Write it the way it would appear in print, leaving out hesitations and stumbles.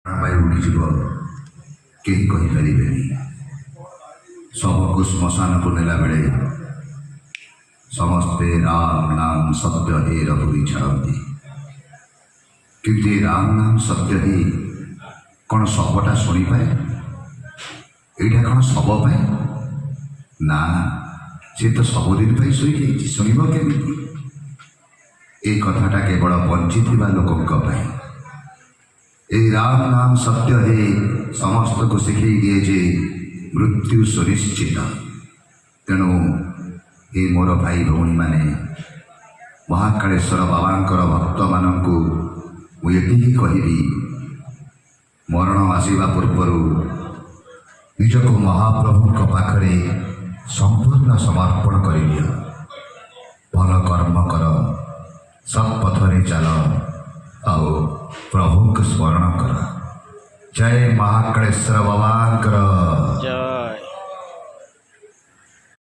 ପାଇ ଉଠିଯିବ କେହି କହିପାରିବେନି। ଶବକୁ ଶ୍ମଶାନକୁ ନେଲାବେଳେ ସମସ୍ତେ ରାମ ନାମ ସତ୍ୟ ହେ ରଘୁରୀ ଛାଡ଼ନ୍ତି, କିନ୍ତୁ ଏ ରାମ ନାମ ସତ୍ୟ ହେ କ'ଣ ଶବଟା ଶୁଣିପାରେ? ଏଇଟା କ'ଣ ଶବ ପାଇଁ? ନା, ସେ ତ ସବୁଦିନ ପାଇଁ ଶୋଇଯାଇଛି, ଶୁଣିବ କେମିତି? এই কথাটা কেবল বঞ্চিଥିବା ଲୋକଙ୍କ ପାଇଁ। এই ରାମ ନାମ ସତ୍ୟ ହେ ସମସ୍ତଙ୍କୁ ଶିଖେଇ ଦିଏ ଯେ ମୃତ୍ୟୁ ସୁନିଶ୍ଚିତ। ତେଣୁ ଏ ମୋର ଭାଇ ଭଉଣୀମାନେ, ମହାକାଳେଶ୍ୱର ବାବାଙ୍କର ଭକ୍ତମାନଙ୍କୁ ମୁଁ ଏତିକି କହିବି, ମରଣ ଆସିବା ପୂର୍ବରୁ ନିଜକୁ ମହାପ୍ରଭୁଙ୍କ ପାଖରେ ସମ୍ପୂର୍ଣ୍ଣ ସମର୍ପଣ କରିଦିଅ। ଭଲ କର୍ମ କର, ସତ୍ପଥରେ ଚାଲ ଆଉ ପ୍ରଭୁଙ୍କୁ ସ୍ମରଣ କର। ଜୟ ମହାକାଳେଶ୍ୱର ବାବାଙ୍କର।